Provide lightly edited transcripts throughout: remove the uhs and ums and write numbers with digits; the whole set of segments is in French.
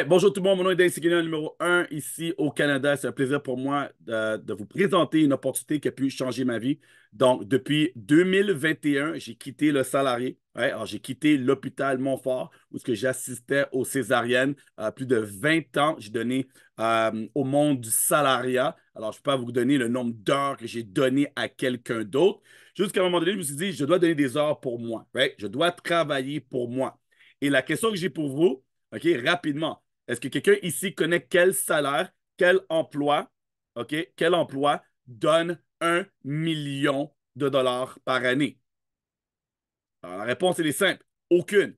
Bonjour tout le monde, mon nom est Dane Seguin, numéro un ici au Canada. C'est un plaisir pour moi de vous présenter une opportunité qui a pu changer ma vie. Donc, depuis 2021, j'ai quitté le salarié. Alors, j'ai quitté l'hôpital Montfort où ce que j'assistais aux césariennes. Plus de 20 ans, j'ai donné au monde du salariat. Alors, je ne peux pas vous donner le nombre d'heures que j'ai donné à quelqu'un d'autre. Jusqu'à un moment donné, je me suis dit, je dois donner des heures pour moi. Je dois travailler pour moi. Et la question que j'ai pour vous, OK, rapidement. Est-ce que quelqu'un ici connaît quel salaire, quel emploi, OK, quel emploi donne 1 million de dollars par année? Alors, la réponse, elle est simple. Aucune.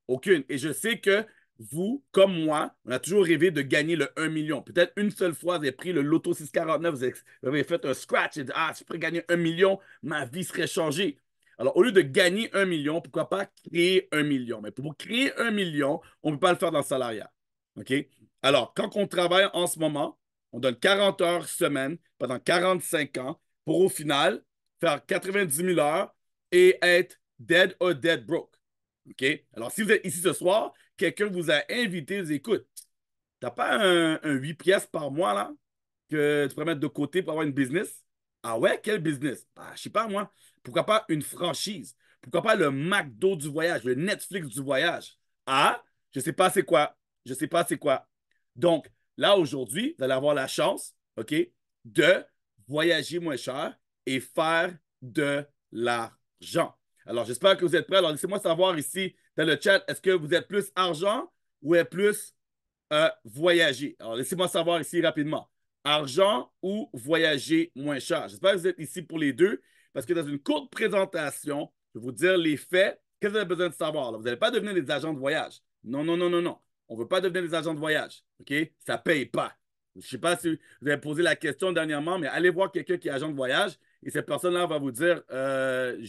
Aucune. Et je sais que vous, comme moi, on a toujours rêvé de gagner le 1 million. Peut-être une seule fois, vous avez pris le Loto 649, vous avez fait un scratch et dit, ah, si je pourrais gagner 1 million, ma vie serait changée. Alors, au lieu de gagner 1 million, pourquoi pas créer 1 million? Mais pour créer 1 million, on ne peut pas le faire dans le salariat. OK? Alors, quand on travaille en ce moment, on donne 40 heures semaine pendant 45 ans pour au final faire 90 000 heures et être dead or dead broke. OK? Alors, si vous êtes ici ce soir, quelqu'un vous a invité, vous dit, écoute, t'as pas un 8 pièces par mois là que tu pourrais mettre de côté pour avoir une business? Ah ouais, quel business? Bah, je sais pas moi. Pourquoi pas une franchise? Pourquoi pas le McDo du voyage, le Netflix du voyage? Ah, je sais pas c'est quoi. Je sais pas c'est quoi. Donc, là, aujourd'hui, vous allez avoir la chance, OK, de voyager moins cher et faire de l'argent. Alors, j'espère que vous êtes prêts. Alors, laissez-moi savoir ici dans le chat, est-ce que vous êtes plus argent ou est plus voyager? Alors, laissez-moi savoir ici rapidement. Argent ou voyager moins cher? J'espère que vous êtes ici pour les deux parce que dans une courte présentation, je vais vous dire les faits. Qu'est-ce que vous avez besoin de savoir? Alors, vous n'allez pas devenir des agents de voyage. Non, non, non, non, non. On ne veut pas devenir des agents de voyage. OK? Ça ne paye pas. Je ne sais pas si vous avez posé la question dernièrement, mais allez voir quelqu'un qui est agent de voyage et cette personne-là va vous dire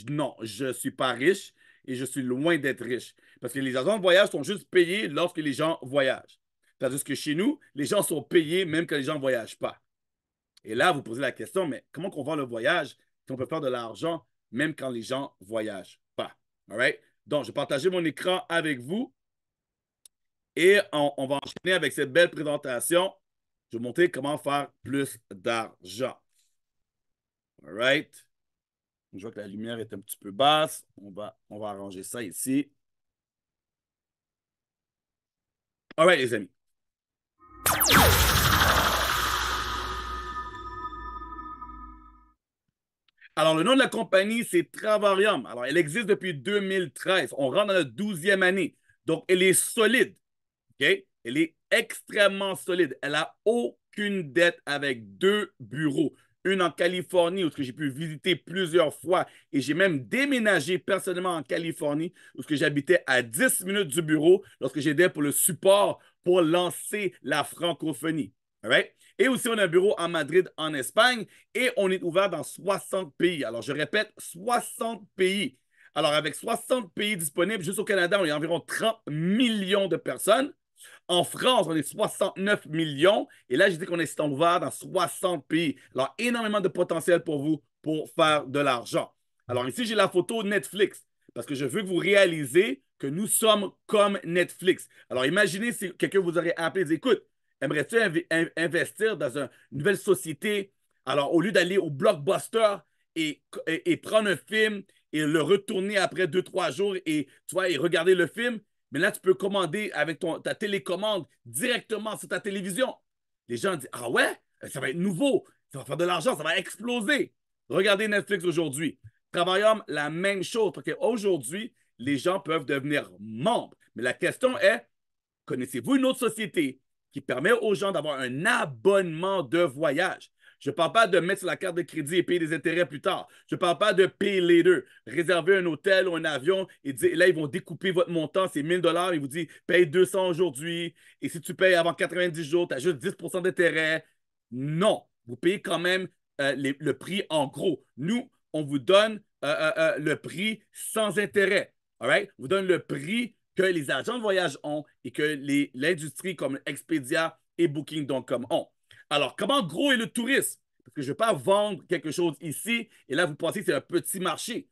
non, je ne suis pas riche et je suis loin d'être riche. Parce que les agents de voyage sont juste payés lorsque les gens voyagent. Tandis que chez nous, les gens sont payés même quand les gens ne voyagent pas. Et là, vous posez la question, mais comment on vend le voyage si on peut faire de l'argent même quand les gens ne voyagent pas? All right? Donc, je vais partager mon écran avec vous et on va enchaîner avec cette belle présentation. Je vais vous montrer comment faire plus d'argent. All right? Je vois que la lumière est un petit peu basse. On va arranger ça ici. All right, les amis. Alors, le nom de la compagnie, c'est Travarium. Alors, elle existe depuis 2013. On rentre dans la 12e année. Donc, elle est solide. OK? Elle est extrêmement solide. Elle n'a aucune dette avec deux bureaux. Une en Californie, où j'ai pu visiter plusieurs fois. Et j'ai même déménagé personnellement en Californie, où j'habitais à 10 minutes du bureau lorsque j'aidais pour le support pour lancer la francophonie. All right? Et aussi, on a un bureau en Madrid, en Espagne, et on est ouvert dans 60 pays. Alors, je répète, 60 pays. Alors, avec 60 pays disponibles, juste au Canada, on est environ 30 millions de personnes. En France, on est 69 millions. Et là, j'ai dit qu'on est ouvert dans 60 pays. Alors, énormément de potentiel pour vous pour faire de l'argent. Alors, ici, j'ai la photo Netflix parce que je veux que vous réalisez que nous sommes comme Netflix. Alors, imaginez si quelqu'un vous aurait appelé et dit, écoute, aimerais-tu investir dans une nouvelle société? Alors, au lieu d'aller au blockbuster et prendre un film et le retourner après 2, 3 jours et, tu vois, et regarder le film, mais là, tu peux commander avec ta télécommande directement sur ta télévision. Les gens disent, ah ouais, ça va être nouveau, ça va faire de l'argent, ça va exploser. Regardez Netflix aujourd'hui. Travaillons la même chose, parce qu'aujourd'hui, les gens peuvent devenir membres. Mais la question est, connaissez-vous une autre société qui permet aux gens d'avoir un abonnement de voyage? Je ne parle pas de mettre sur la carte de crédit et payer des intérêts plus tard. Je ne parle pas de payer les deux. Réserver un hôtel ou un avion et dire, là, ils vont découper votre montant, c'est 1 000 $. Ils vous disent, paye 200 aujourd'hui. Et si tu payes avant 90 jours, tu as juste 10% d'intérêt. Non, vous payez quand même le prix en gros. Nous, on vous donne le prix sans intérêt. All right? On vous donne le prix que les agents de voyage ont et que l'industrie comme Expedia et Booking.com ont. Alors, comment gros est le tourisme? Parce que je ne vais pas vendre quelque chose ici et là, vous pensez que c'est un petit marché.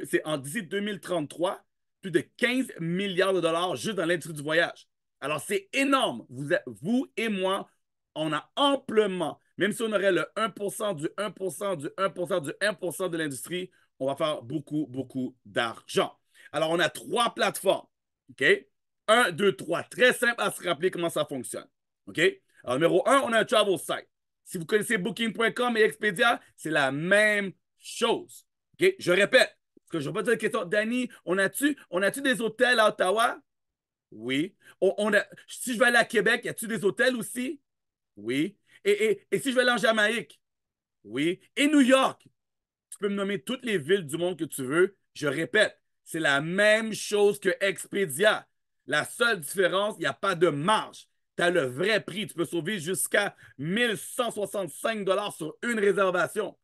C'est en d'ici 2033, plus de 15 milliards de dollars juste dans l'industrie du voyage. Alors, c'est énorme. Vous et moi, on a amplement, même si on aurait le 1% du 1% du 1% du 1% de l'industrie, on va faire beaucoup, beaucoup d'argent. Alors, on a trois plateformes. OK? Un, deux, trois. Très simple à se rappeler comment ça fonctionne. OK? Alors, numéro un, on a un travel site. Si vous connaissez Booking.com et Expedia, c'est la même chose. OK? Je répète, parce que je vais pas dire la question. Danny, on a-tu des hôtels à Ottawa? Oui. Si je vais aller à Québec, y a-tu des hôtels aussi? Oui. Et si je vais aller en Jamaïque? Oui. Et New York? Tu peux me nommer toutes les villes du monde que tu veux. Je répète, c'est la même chose que Expedia. La seule différence, il n'y a pas de marge. Tu as le vrai prix. Tu peux sauver jusqu'à 1165 sur une réservation.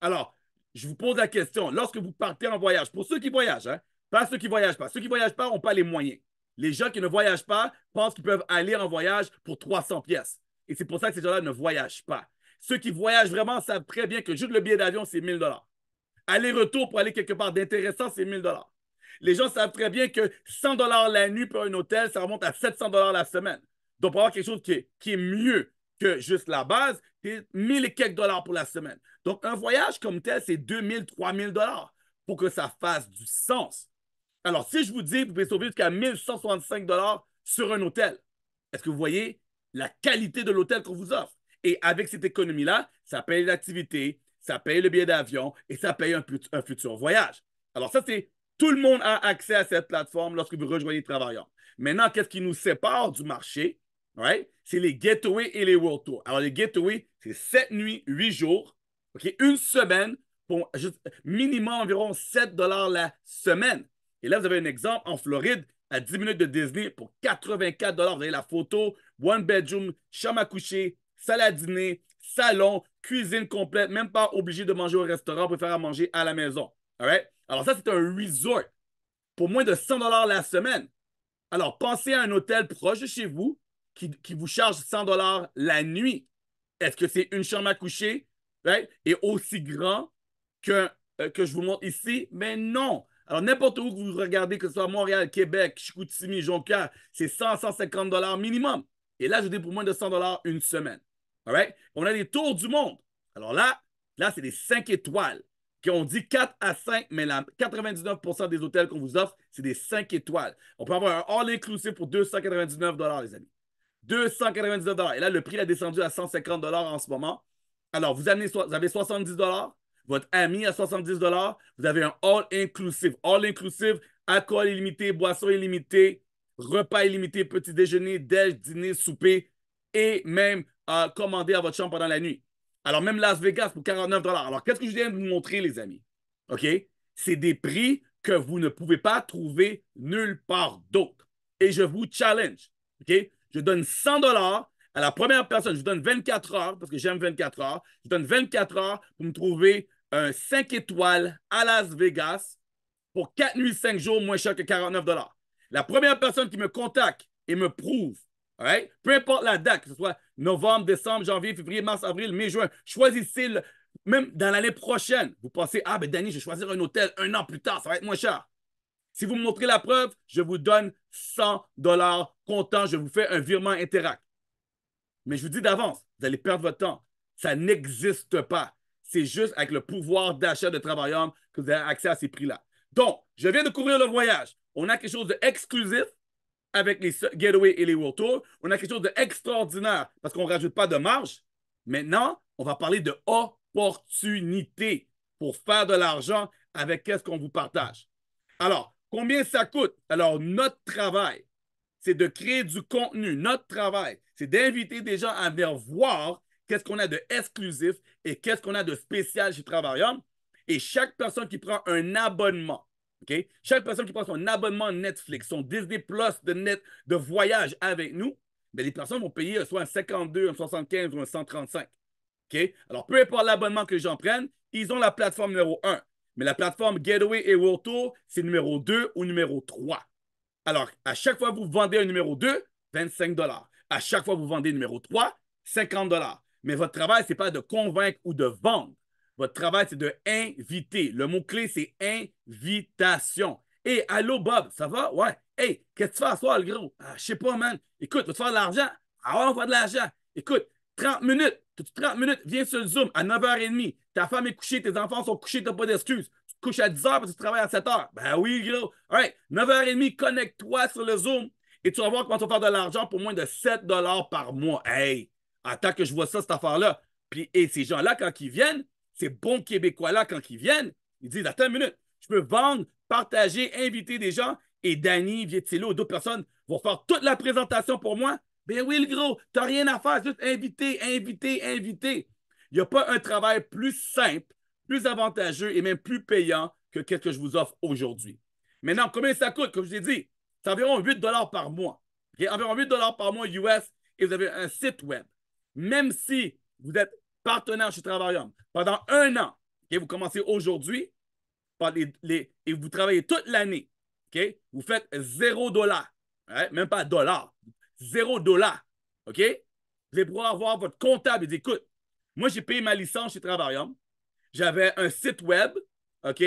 Alors, je vous pose la question. Lorsque vous partez en voyage, pour ceux qui voyagent, hein, pas ceux qui ne voyagent pas. Ceux qui ne voyagent pas n'ont pas les moyens. Les gens qui ne voyagent pas pensent qu'ils peuvent aller en voyage pour 300 pièces. Et c'est pour ça que ces gens-là ne voyagent pas. Ceux qui voyagent vraiment savent très bien que juste le billet d'avion, c'est 1000 $. Aller-retour pour aller quelque part d'intéressant, c'est 1000 $. Les gens savent très bien que 100 $ la nuit pour un hôtel, ça remonte à 700 $ la semaine. Donc, pour avoir quelque chose qui est mieux que juste la base, c'est 1000 et quelques dollars pour la semaine. Donc, un voyage comme tel, c'est 2000, 3000 $ pour que ça fasse du sens. Alors, si je vous dis, vous pouvez sauver jusqu'à 1165 $ sur un hôtel, est-ce que vous voyez la qualité de l'hôtel qu'on vous offre? Et avec cette économie-là, ça paye l'activité, ça paye le billet d'avion et ça paye un futur voyage. Alors, ça, c'est tout le monde a accès à cette plateforme lorsque vous rejoignez Travailleurs. Maintenant, qu'est-ce qui nous sépare du marché? Right? C'est les Getaways et les World Tours. Alors, les Getaways, c'est 7 nuits, 8 jours, okay? Une semaine pour juste minimum environ 7 $ la semaine. Et là, vous avez un exemple en Floride, à 10 minutes de Disney pour 84 $. Vous avez la photo, one bedroom, chambre à coucher, salle à dîner, salon, cuisine complète, même pas obligé de manger au restaurant pour faire à manger à la maison. All right? Alors ça, c'est un resort pour moins de 100 $ la semaine. Alors, pensez à un hôtel proche de chez vous qui vous charge 100 $ la nuit. Est-ce que c'est une chambre à coucher, right? Et aussi grand que je vous montre ici? Mais non. Alors, n'importe où que vous regardez, que ce soit Montréal, Québec, Chicoutimi, Jonquière, c'est 100, 150 $ minimum. Et là, je dis pour moins de 100 $ une semaine. All right? On a des tours du monde. Alors là c'est des 5 étoiles. On dit 4 à 5, mais 99% des hôtels qu'on vous offre, c'est des 5 étoiles. On peut avoir un all-inclusive pour 299 $, les amis. 299 $. Et là, le prix a descendu à 150 $ en ce moment. Alors, vous avez 70 $, votre ami a 70 $, vous avez un all-inclusive. All-inclusive, alcool illimité, boisson illimitée, repas illimité, petit déjeuner, déj, dîner, souper, et même commander à votre chambre pendant la nuit. Alors, même Las Vegas pour 49 $. Alors, qu'est-ce que je viens de vous montrer, les amis? OK? C'est des prix que vous ne pouvez pas trouver nulle part d'autre. Et je vous challenge. OK? Je donne 100 $ à la première personne. Je vous donne 24 heures parce que j'aime 24 heures. Je vous donne 24 heures pour me trouver un 5 étoiles à Las Vegas pour 4 nuits, 5 jours, moins cher que 49 $. La première personne qui me contacte et me prouve, right? Peu importe la date, que ce soit novembre, décembre, janvier, février, mars, avril, mai, juin, choisissez même dans l'année prochaine. Vous pensez, ah ben Danny, je vais choisir un hôtel un an plus tard, ça va être moins cher. Si vous me montrez la preuve, je vous donne 100 $ comptant, je vous fais un virement Interact. Mais je vous dis d'avance, vous allez perdre votre temps. Ça n'existe pas. C'est juste avec le pouvoir d'achat de Travailleurs que vous avez accès à ces prix-là. Donc, je viens de couvrir le voyage. On a quelque chose d'exclusif avec les Getaways et les World Tours. On a quelque chose d'extraordinaire parce qu'on ne rajoute pas de marge. Maintenant, on va parler de opportunité pour faire de l'argent avec qu'est-ce qu'on vous partage. Alors, combien ça coûte? Alors, notre travail, c'est de créer du contenu. Notre travail, c'est d'inviter des gens à venir voir qu'est-ce qu'on a de exclusif et qu'est-ce qu'on a de spécial chez Travailleurs. Et chaque personne qui prend un abonnement, OK? Chaque personne qui prend son abonnement Netflix, son Disney Plus de voyage avec nous, bien, les personnes vont payer soit un 52, un 75 ou un 135. OK? Alors, peu importe l'abonnement que les gens prennent, ils ont la plateforme numéro 1. Mais la plateforme Getaway et World Tour, c'est numéro 2 ou numéro 3. Alors, à chaque fois que vous vendez un numéro 2, 25 $. À chaque fois que vous vendez un numéro 3, 50 $. Mais votre travail, ce n'est pas de convaincre ou de vendre. Votre travail, c'est de inviter. Le mot-clé, c'est invitation. Hey, allô, Bob, ça va? Ouais. Hey, qu'est-ce que tu fais à soir, le gros? Ah, je sais pas, man. Écoute, veux-tu faire de l'argent? Ah ouais, on va faire de l'argent. Écoute, 30 minutes. T'as 30 minutes, viens sur le Zoom à 9h30. Ta femme est couchée, tes enfants sont couchés, t'as pas d'excuses. Tu te couches à 10h parce que tu travailles à 7h. Ben oui, gros. All right, 9h30, connecte-toi sur le Zoom et tu vas voir comment tu vas faire de l'argent pour moins de 7 $ par mois. Hey, attends que je vois ça, cette affaire-là. Puis, et ces gens-là, quand ils viennent, ces bons Québécois-là, quand ils viennent, ils disent, attends une minute, je peux vendre, partager, inviter des gens et Danny, Vietillo, d'autres personnes vont faire toute la présentation pour moi. Ben oui, le gros, t'as rien à faire, juste inviter, inviter, inviter. Il n'y a pas un travail plus simple, plus avantageux et même plus payant que ce que je vous offre aujourd'hui. Maintenant, combien ça coûte? Comme je l'ai dit, c'est environ 8 $ par mois. Okay? Environ 8 $ par mois US et vous avez un site web. Même si vous êtes partenaire chez Travaillum pendant un an, okay? Vous commencez aujourd'hui et vous travaillez toute l'année, okay? Vous faites 0 $, right? Même pas dollar, 0 $. OK? Vous allez pouvoir avoir votre comptable et dire, écoute, moi, j'ai payé ma licence chez Travaillum. J'avais un site web. OK?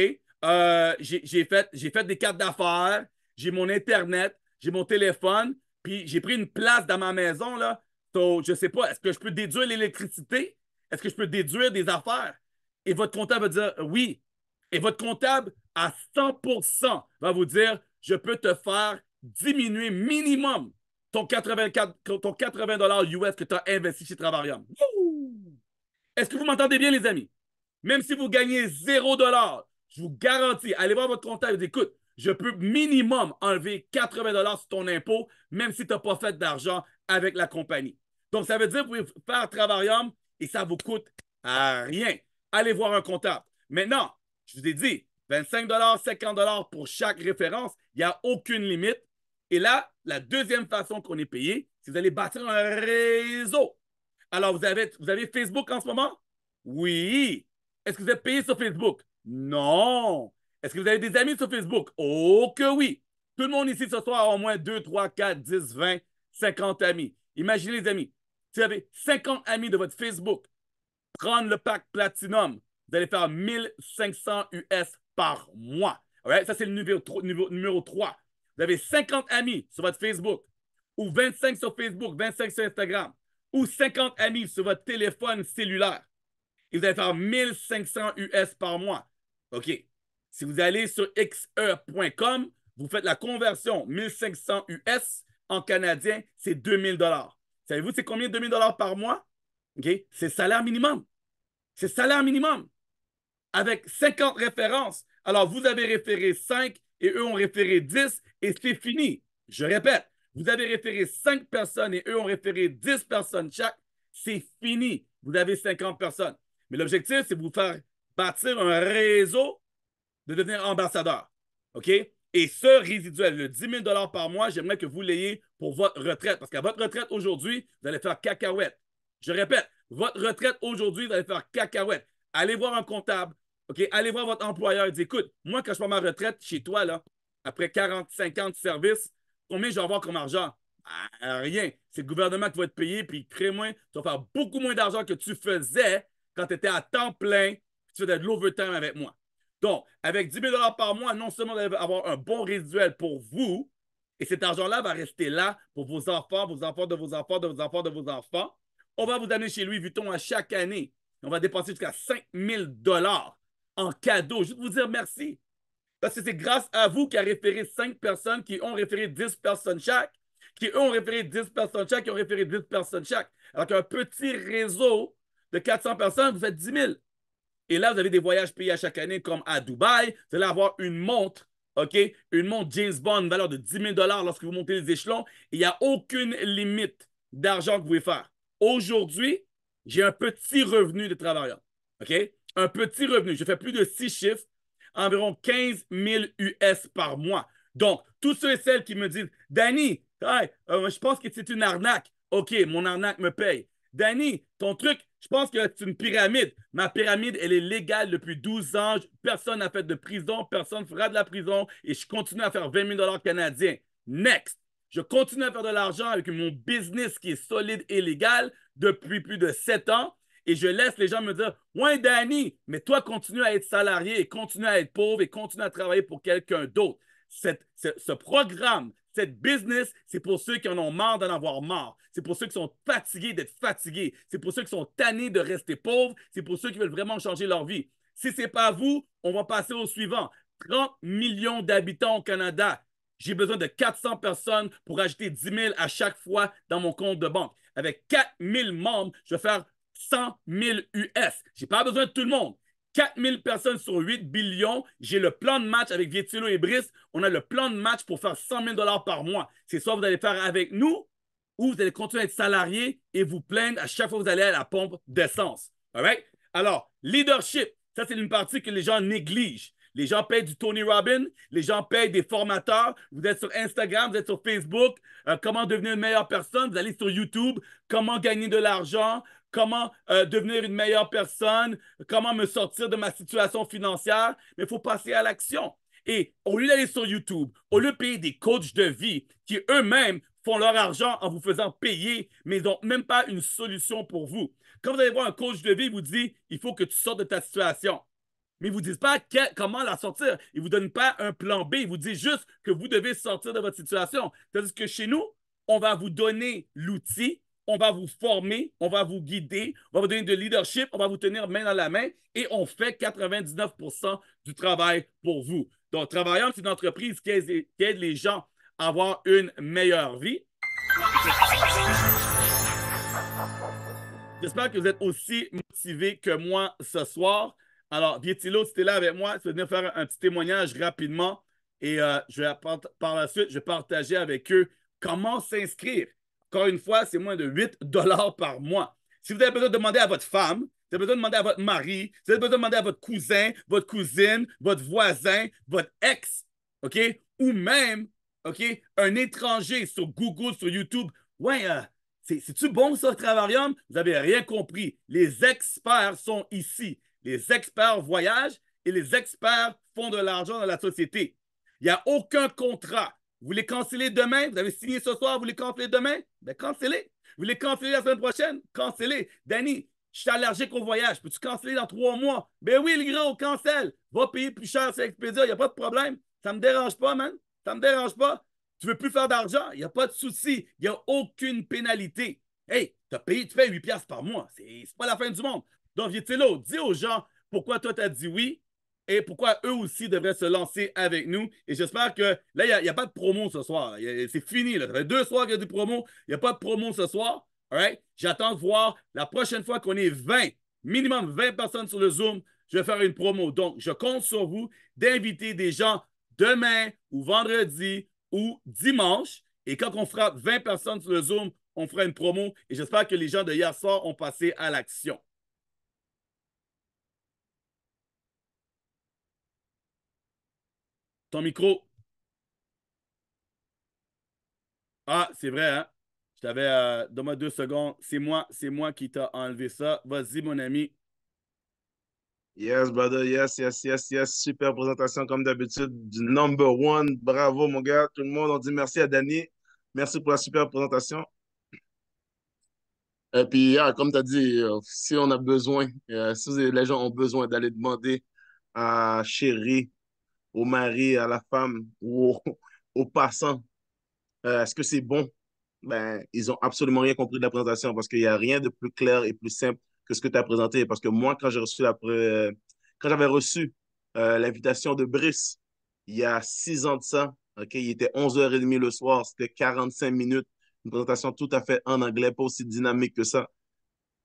J'ai fait des cartes d'affaires. J'ai mon Internet. J'ai mon téléphone. Puis j'ai pris une place dans ma maison. Là. So, je ne sais pas, est-ce que je peux déduire l'électricité? Est-ce que je peux déduire des affaires? Et votre comptable va dire oui. Et votre comptable, à 100%, va vous dire, je peux te faire diminuer minimum ton 80 $ US que tu as investi chez Travarium. Est-ce que vous m'entendez bien, les amis? Même si vous gagnez 0 $, je vous garantis, allez voir votre comptable et dites, écoute, je peux minimum enlever 80 $ sur ton impôt, même si tu n'as pas fait d'argent avec la compagnie. Donc, ça veut dire que vous pouvez faire Travarium et ça vous coûte rien. Allez voir un comptable. Maintenant, je vous ai dit, 25 $, 50 $ pour chaque référence, il n'y a aucune limite. Et là, la deuxième façon qu'on est payé, c'est que vous allez bâtir un réseau. Alors, vous avez Facebook en ce moment? Oui. Est-ce que vous êtes payé sur Facebook? Non. Est-ce que vous avez des amis sur Facebook? Oh que oui. Tout le monde ici ce soir a au moins 2, 3, 4, 10, 20, 50 amis. Imaginez les amis. Si vous avez 50 amis de votre Facebook, prendre le pack Platinum, vous allez faire 1500 US par mois. Right? Ça, c'est le numéro 3. Vous avez 50 amis sur votre Facebook, ou 25 sur Facebook, 25 sur Instagram, ou 50 amis sur votre téléphone cellulaire. Et vous allez faire 1500 US par mois. OK. Si vous allez sur xe.com, vous faites la conversion 1500 US en canadien, c'est 2000 $. Savez-vous c'est combien 2000 $ par mois? OK. C'est salaire minimum. C'est salaire minimum. Avec 50 références. Alors, vous avez référé 5 et eux ont référé 10 et c'est fini. Je répète, vous avez référé 5 personnes et eux ont référé 10 personnes chaque. C'est fini. Vous avez 50 personnes. Mais l'objectif, c'est de vous faire bâtir un réseau de devenir ambassadeur. OK? Et ce résiduel, le 10 000 $ par mois, j'aimerais que vous l'ayez pour votre retraite. Parce qu'à votre retraite aujourd'hui, vous allez faire cacahuète. Je répète, votre retraite aujourd'hui, vous allez faire cacahuète. Allez voir un comptable. OK? Allez voir votre employeur et dites, écoute, moi, quand je prends ma retraite chez toi, là, après 40, 50 services, combien je vais avoir comme argent? Rien. C'est le gouvernement qui va te payer, puis crée-moi, tu vas faire beaucoup moins d'argent que tu faisais quand tu étais à temps plein, puis tu faisais de l'overtime avec moi. Donc, avec 10 000 $ par mois, non seulement vous allez avoir un bon résiduel pour vous, et cet argent-là va rester là pour vos enfants, vos enfants de vos enfants, de vos enfants, de vos enfants. On va vous donner chez Louis Vuitton à chaque année. On va dépenser jusqu'à 5 000 $ en cadeau. Juste vous dire merci. Parce que c'est grâce à vous qui a référé 5 personnes qui ont référé 10 personnes chaque, qui eux ont référé 10 personnes chaque, qui ont référé 10 personnes chaque. Alors qu'un petit réseau de 400 personnes, vous faites 10 000. Et là, vous avez des voyages payés à chaque année, comme à Dubaï. Vous allez avoir une montre, OK? Une montre James Bond, une valeur de 10 000 $ lorsque vous montez les échelons. Et il n'y a aucune limite d'argent que vous pouvez faire. Aujourd'hui, j'ai un petit revenu de travailleur. OK? Un petit revenu. Je fais plus de 6 chiffres, environ 15 000 US par mois. Donc, tous ceux et celles qui me disent, Danny, je pense que c'est une arnaque. OK, mon arnaque me paye. Danny, ton truc, je pense que c'est une pyramide. Ma pyramide, elle est légale depuis 12 ans. Personne n'a fait de prison, personne fera de la prison et je continue à faire 20 000 $ canadiens. Next. Je continue à faire de l'argent avec mon business qui est solide et légal depuis plus de 7 ans et je laisse les gens me dire, ouais, Danny, mais toi, continue à être salarié et continue à être pauvre et continue à travailler pour quelqu'un d'autre. ce programme, cette business, c'est pour ceux qui en ont marre d'en avoir marre. C'est pour ceux qui sont fatigués d'être fatigués. C'est pour ceux qui sont tannés de rester pauvres. C'est pour ceux qui veulent vraiment changer leur vie. Si ce n'est pas vous, on va passer au suivant. 30 millions d'habitants au Canada. J'ai besoin de 400 personnes pour ajouter 10 000 à chaque fois dans mon compte de banque. Avec 4 000 membres, je vais faire 100 000 US. Je n'ai pas besoin de tout le monde. 4 000 personnes sur 8 billions. J'ai le plan de match avec Vietilo et Brice. On a le plan de match pour faire 100 000 $ par mois. C'est soit vous allez faire avec nous ou vous allez continuer à être salarié et vous plaindre à chaque fois que vous allez à la pompe d'essence. All right? Alors, leadership, ça, c'est une partie que les gens négligent. Les gens payent du Tony Robbins, les gens payent des formateurs. Vous êtes sur Instagram, vous êtes sur Facebook. Comment devenir une meilleure personne? Vous allez sur YouTube. Comment gagner de l'argent? Comment devenir une meilleure personne? Comment me sortir de ma situation financière? Mais il faut passer à l'action. Et au lieu d'aller sur YouTube, au lieu de payer des coachs de vie qui eux-mêmes font leur argent en vous faisant payer, mais ils n'ont même pas une solution pour vous. Quand vous allez voir un coach de vie, il vous dit il faut que tu sortes de ta situation. Mais ils ne vous disent pas comment la sortir. Ils ne vous donnent pas un plan B. Ils vous disent juste que vous devez sortir de votre situation. C'est-à-dire que chez nous, on va vous donner l'outil, on va vous former, on va vous guider, on va vous donner de leadership, on va vous tenir main dans la main et on fait 99% du travail pour vous. Donc, Travaillons, c'est une entreprise qui aide les gens à avoir une meilleure vie. J'espère que vous êtes aussi motivés que moi ce soir. Alors, Vietilo, si tu es là avec moi, tu vas venir faire un petit témoignage rapidement et par la suite, je vais partager avec eux comment s'inscrire. Encore une fois, c'est moins de 8 $ par mois. Si vous avez besoin de demander à votre femme, vous avez besoin de demander à votre mari, vous avez besoin de demander à votre cousin, votre cousine, votre voisin, votre ex, OK? Ou même, OK, un étranger sur Google, sur YouTube. Ouais, c'est-tu bon ça, Travarium? Vous n'avez rien compris. Les experts sont ici. Les experts voyagent et les experts font de l'argent dans la société. Il n'y a aucun contrat. Vous voulez canceller demain? Vous avez signé ce soir, vous voulez canceller demain? Ben, cancellez. Vous voulez canceller la semaine prochaine? Cancellez. Danny, je suis allergique au voyage. Peux-tu canceller dans 3 mois? Ben oui, le gros, cancelle. Va payer plus cher sur Expedia, il n'y a pas de problème. Ça ne me dérange pas, man. Ça ne me dérange pas. Tu ne veux plus faire d'argent? Il n'y a pas de souci. Il n'y a aucune pénalité. Hey, tu payes 8 $ par mois. C'est pas la fin du monde. Donc, Vietilo, dis aux gens pourquoi toi, tu as dit oui et pourquoi eux aussi devraient se lancer avec nous. Et j'espère que là, il n'y a pas de promo ce soir. C'est fini. Là. Ça fait 2 soirs qu'il y a des promos. Il n'y a pas de promo ce soir. All right? J'attends de voir la prochaine fois qu'on est 20, minimum 20 personnes sur le Zoom, je vais faire une promo. Donc, je compte sur vous d'inviter des gens demain ou vendredi ou dimanche. Et quand on fera 20 personnes sur le Zoom, on fera une promo. Et j'espère que les gens de hier soir ont passé à l'action. Ton micro. Ah, c'est vrai, hein? Je t'avais. Donne-moi 2 secondes. C'est moi qui t'a enlevé ça. Vas-y, mon ami. Yes, brother. Yes, yes, yes, yes. Super présentation comme d'habitude du number one. Bravo, mon gars. Tout le monde, on dit merci à Danny. Merci pour la super présentation. Et puis, comme tu as dit, si on a besoin, si les gens ont besoin d'aller demander à chérie, au mari, à la femme ou au passant, est-ce que c'est bon? Ben, ils ont absolument rien compris de la présentation parce qu'il n'y a rien de plus clair et plus simple que ce que tu as présenté. Parce que moi, quand j'avais reçu l'invitation de Brice, il y a 6 ans de ça, OK, il était 11h30 le soir, c'était 45 minutes, une présentation tout à fait en anglais, pas aussi dynamique que ça.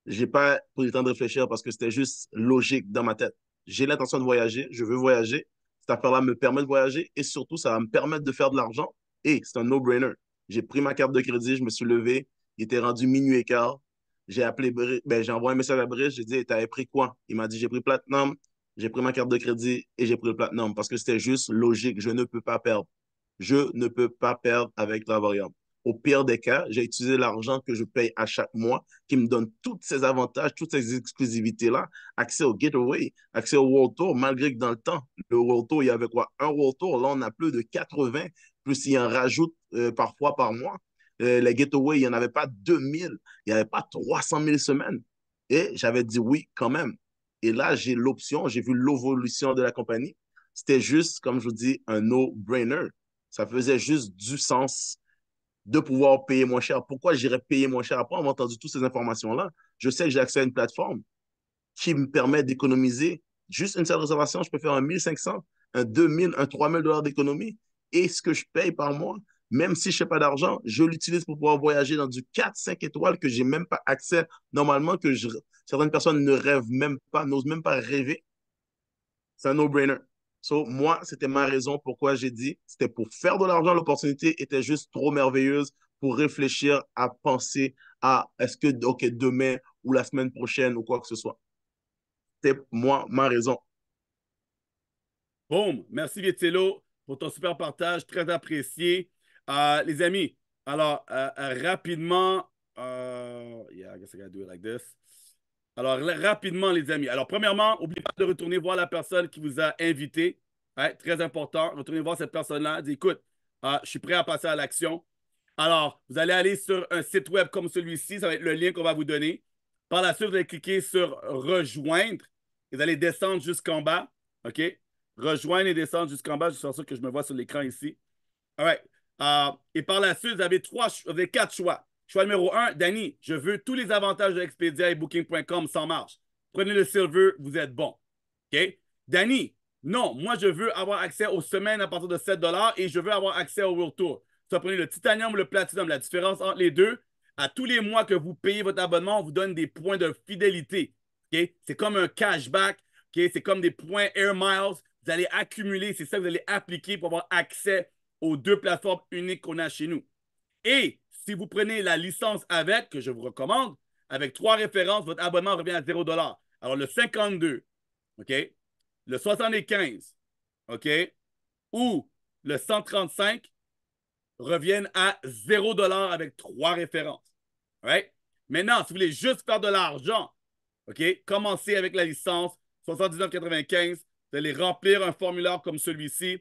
J'ai pas pris le temps de réfléchir parce que c'était juste logique dans ma tête. J'ai l'intention de voyager, je veux voyager. Cette affaire-là me permet de voyager et surtout, ça va me permettre de faire de l'argent. Et c'est un no-brainer. J'ai pris ma carte de crédit, je me suis levé, il était rendu minuit et quart. J'ai appelé, j'ai envoyé un message à Brice, j'ai dit, hey, t'avais pris quoi? Il m'a dit, j'ai pris Platinum, j'ai pris ma carte de crédit et j'ai pris le Platinum parce que c'était juste logique. Je ne peux pas perdre. Je ne peux pas perdre avec la variable. Au pire des cas, j'ai utilisé l'argent que je paye à chaque mois qui me donne tous ces avantages, toutes ces exclusivités-là, accès au Getaway, accès au World Tour, malgré que dans le temps, le World Tour, il y avait quoi? Un World Tour, là, on a plus de 80, plus il y en rajoute parfois par mois. Les Getaway, il n'y en avait pas 2000, il n'y avait pas 300 000 semaines. Et j'avais dit oui quand même. Et là, j'ai l'option, j'ai vu l'évolution de la compagnie. c'était juste, comme je vous dis, un no-brainer. Ça faisait juste du sens de pouvoir payer moins cher. Pourquoi j'irais payer moins cher? Après avoir entendu toutes ces informations-là, je sais que j'ai accès à une plateforme qui me permet d'économiser juste une seule réservation. Je peux faire un 1500, un 2000, un 3000 $ d'économie. Et ce que je paye par mois, même si je n'ai pas d'argent, je l'utilise pour pouvoir voyager dans du 4-5 étoiles que je n'ai même pas accès normalement, certaines personnes ne rêvent même pas, n'osent même pas rêver. C'est un no-brainer. So, moi, c'était ma raison pourquoi j'ai dit, c'était pour faire de l'argent, l'opportunité était juste trop merveilleuse pour réfléchir à penser à est-ce que, OK, demain ou la semaine prochaine ou quoi que ce soit. C'était moi, ma raison. Boom! Merci, Vietillo, pour ton super partage, très apprécié. Les amis, alors, rapidement, yeah, I guess I gotta do it like this. Alors, rapidement, les amis. Alors, premièrement, n'oubliez pas de retourner voir la personne qui vous a invité. Ouais, très important. Retournez voir cette personne-là. Dites, écoute, je suis prêt à passer à l'action. Alors, vous allez aller sur un site web comme celui-ci. Ça va être le lien qu'on va vous donner. Par la suite, vous allez cliquer sur Rejoindre. Vous allez descendre jusqu'en bas. OK? Rejoindre et descendre jusqu'en bas. Je suis sûr que je me vois sur l'écran ici. All right. Et par la suite, vous avez quatre choix. Choix numéro un, Danny, je veux tous les avantages de Expedia et Booking.com sans marge. Prenez le Silver, vous êtes bon. OK? Danny, non, moi, je veux avoir accès aux semaines à partir de 7 et je veux avoir accès au World Tour. Soit prenez le Titanium ou le Platinum. La différence entre les deux, à tous les mois que vous payez votre abonnement, on vous donne des points de fidélité. OK? C'est comme un cashback. OK? C'est comme des points Air Miles. Vous allez accumuler, c'est ça que vous allez appliquer pour avoir accès aux deux plateformes uniques qu'on a chez nous. Et si vous prenez la licence avec, que je vous recommande, avec trois références, votre abonnement revient à 0 $. Alors, le 52, OK? Le 75, OK? Ou le 135 reviennent à 0 $ avec trois références. Right? Maintenant, si vous voulez juste faire de l'argent, OK? Commencez avec la licence 79,95. Vous allez remplir un formulaire comme celui-ci.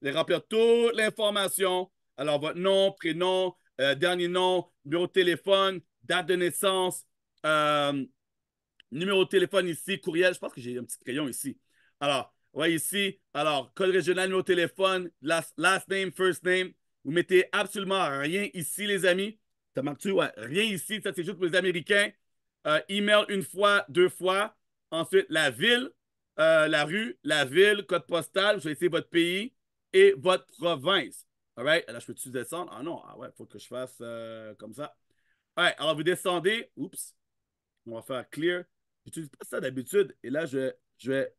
Vous allez remplir toute l'information. Alors, votre nom, prénom, dernier nom, numéro de téléphone, date de naissance, numéro de téléphone ici, courriel. Je pense que j'ai un petit crayon ici. Alors, ouais, ici. Alors, code régional, numéro de téléphone, last name, first name. Vous mettez absolument rien ici, les amis. Ça marque-tu? Ouais, rien ici. Ça, c'est juste pour les Américains. Email une fois, deux fois. Ensuite, la ville, la rue, la ville, code postal. Vous choisissez votre pays et votre province. All right? Là, je peux-tu descendre? Ah non, ah ouais, il faut que je fasse comme ça. All right, alors vous descendez. Oups. On va faire clear. J'utilise pas ça d'habitude. Et là, je vais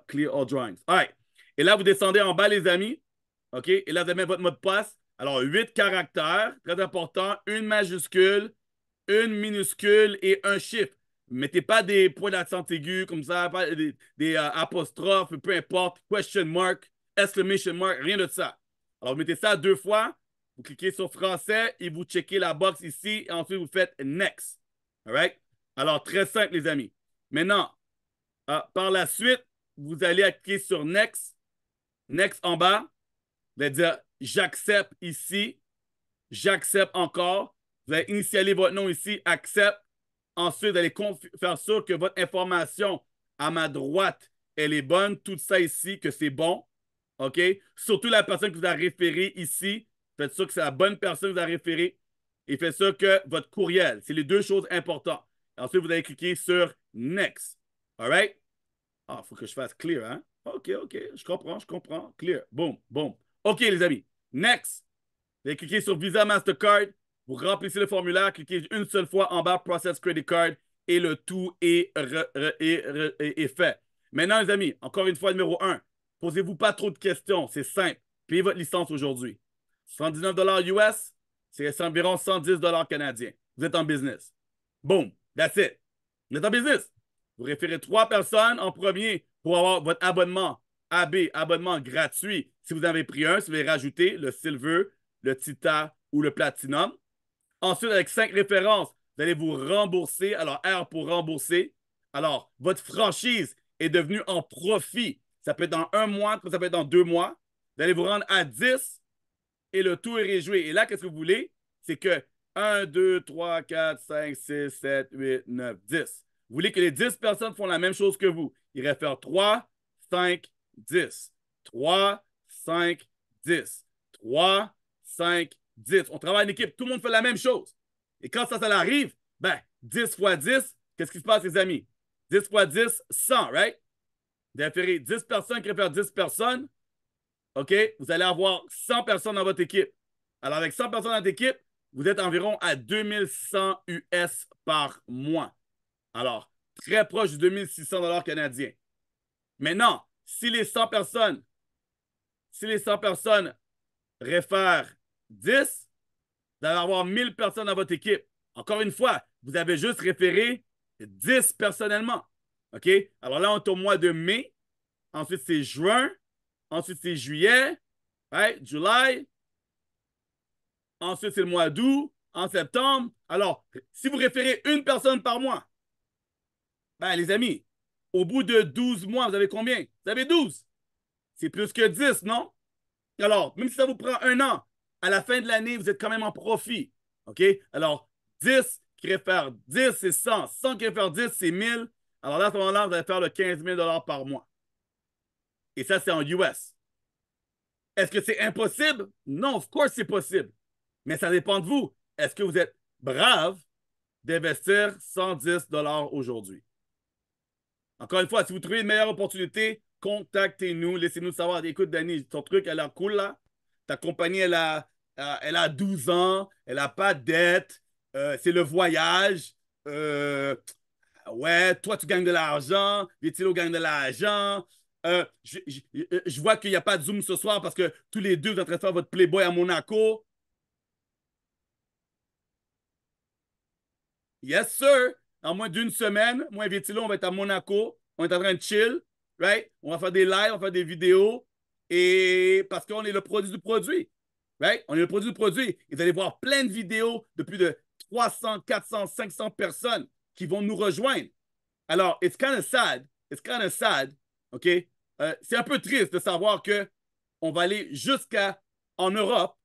clear all drawings. All right. Et là, vous descendez en bas, les amis. OK? Et là, vous avez votre mot de passe. Alors, 8 caractères, très important. Une majuscule, une minuscule et un chiffre. Ne mettez pas des points d'accent aigu comme ça, pas des apostrophes, peu importe, question mark, exclamation mark, rien de ça. Alors, vous mettez ça deux fois. Vous cliquez sur français et vous checkez la box ici. Et ensuite, vous faites next. All right? Alors, très simple, les amis. Maintenant, par la suite, vous allez cliquer sur Next. Next en bas. Vous allez dire j'accepte ici. J'accepte encore. Vous allez initialiser votre nom ici. Accepte. Ensuite, vous allez faire sûr que votre information à ma droite, elle est bonne. Tout ça ici, que c'est bon. OK? Surtout la personne qui vous a référé ici. Faites sûr que c'est la bonne personne qui vous a référé. Et faites sûr que votre courriel. C'est les deux choses importantes. Ensuite, vous allez cliquer sur Next. All right? Ah, il faut que je fasse clear, hein? OK, OK. Je comprends, je comprends. Clear. Boom, boom. OK, les amis. Next. Vous allez cliquer sur Visa Mastercard. Vous remplissez le formulaire. Cliquez une seule fois en bas, Process Credit Card. Et le tout est fait. Maintenant, les amis, encore une fois, numéro un. Posez-vous pas trop de questions. C'est simple. Payez votre licence aujourd'hui. 79 $ US, c'est environ 110 $ canadiens. Vous êtes en business. Boom. That's it. Vous êtes en business. Vous référez trois personnes en premier pour avoir votre abonnement AB, abonnement gratuit. Si vous en avez pris un, si vous avez rajouté le Silver, le Tita ou le Platinum. Ensuite, avec 5 références, vous allez vous rembourser. Alors, R pour rembourser. Alors, votre franchise est devenue en profit. Ça peut être dans un mois, ça peut être dans 2 mois. Vous allez vous rendre à 10 et le tout est réjoui. Et là, qu'est-ce que vous voulez? C'est que 1, 2, 3, 4, 5, 6, 7, 8, 9, 10. Vous voulez que les 10 personnes font la même chose que vous. Ils réfèrent 3, 5, 10. 3, 5, 10. 3, 5, 10. On travaille en équipe. Tout le monde fait la même chose. Et quand ça arrive, ben, 10 fois 10, qu'est-ce qui se passe, les amis? 10 fois 10, 100, right? Vous référez 10 personnes qui réfèrent 10 personnes. OK? Vous allez avoir 100 personnes dans votre équipe. Alors, avec 100 personnes dans votre équipe, vous êtes environ à 2100 US par mois. Alors, très proche de 2600 dollars canadiens. Maintenant, si les 100 personnes réfèrent 10, vous allez avoir 1000 personnes dans votre équipe. Encore une fois, vous avez juste référé 10 personnellement. OK? Alors là, on est au mois de mai. Ensuite, c'est juin. Ensuite, c'est juillet. Right? July. Ensuite, c'est le mois d'août. En septembre. Alors, si vous référez une personne par mois, ben, les amis, au bout de 12 mois, vous avez combien? Vous avez 12. C'est plus que 10, non? Alors, même si ça vous prend un an, à la fin de l'année, vous êtes quand même en profit. OK? Alors, 10 qui réfèrent 10, c'est 100. 100 qui réfèrent 10, c'est 1000. Alors là, à ce moment-là, vous allez faire le 15 000 par mois. Et ça, c'est en US. Est-ce que c'est impossible? Non, of course, c'est possible. Mais ça dépend de vous. Est-ce que vous êtes brave d'investir 110 aujourd'hui? Encore une fois, si vous trouvez une meilleure opportunité, contactez-nous. Laissez-nous savoir. Écoute, Danny, ton truc, elle a l'air cool là. Ta compagnie, elle a 12 ans. Elle n'a pas de dette. C'est le voyage. Ouais, toi, tu gagnes de l'argent. Vitilo gagne de l'argent. Je vois qu'il n'y a pas de Zoom ce soir parce que tous les deux, vous êtes en train de faire votre Playboy à Monaco. Yes, sir. En moins d'une semaine, moi et Vitilo, on va être à Monaco. On est en train de chill, right? On va faire des lives, on va faire des vidéos. Et parce qu'on est le produit du produit, right? On est le produit du produit. Et vous allez voir plein de vidéos de plus de 300, 400, 500 personnes qui vont nous rejoindre. Alors, it's kind of sad. It's kind of sad, OK? C'est un peu triste de savoir que on va aller en Europe,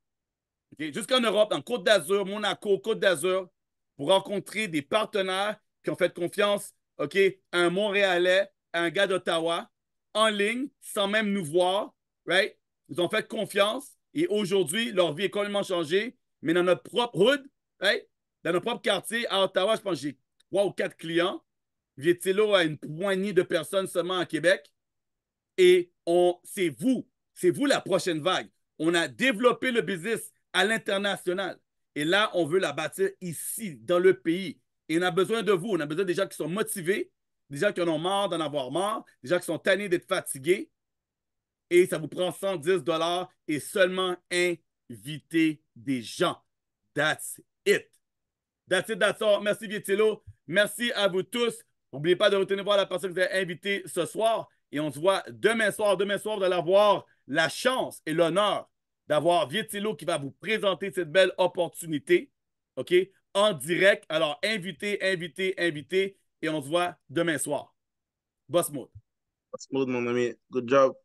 okay? Jusqu'en Europe, en Côte d'Azur, Monaco, Côte d'Azur, pour rencontrer des partenaires qui ont fait confiance, OK, à un Montréalais, à un gars d'Ottawa, en ligne, sans même nous voir, right? Ils ont fait confiance et aujourd'hui, leur vie est complètement changée, mais dans notre propre hood, right? Dans notre propre quartier, à Ottawa, je pense que j'ai 3 ou 4 clients. Vietilo a une poignée de personnes seulement à Québec. Et c'est vous la prochaine vague. On a développé le business à l'international. Et là, on veut la bâtir ici, dans le pays. Et on a besoin de vous. On a besoin des gens qui sont motivés, des gens qui en ont marre d'en avoir marre, des gens qui sont tannés d'être fatigués. Et ça vous prend 110 et seulement inviter des gens. That's it. That's it, that's all. Merci, Vietilo. Merci à vous tous. N'oubliez pas de retenir voir la personne que vous avez invitée ce soir. Et on se voit demain soir. Demain soir, vous allez avoir la chance et l'honneur d'avoir Vietilo qui va vous présenter cette belle opportunité. OK? En direct. Alors, invitez, invitez, invitez. Et on se voit demain soir. Boss Mode. Smooth, mon ami. Good job.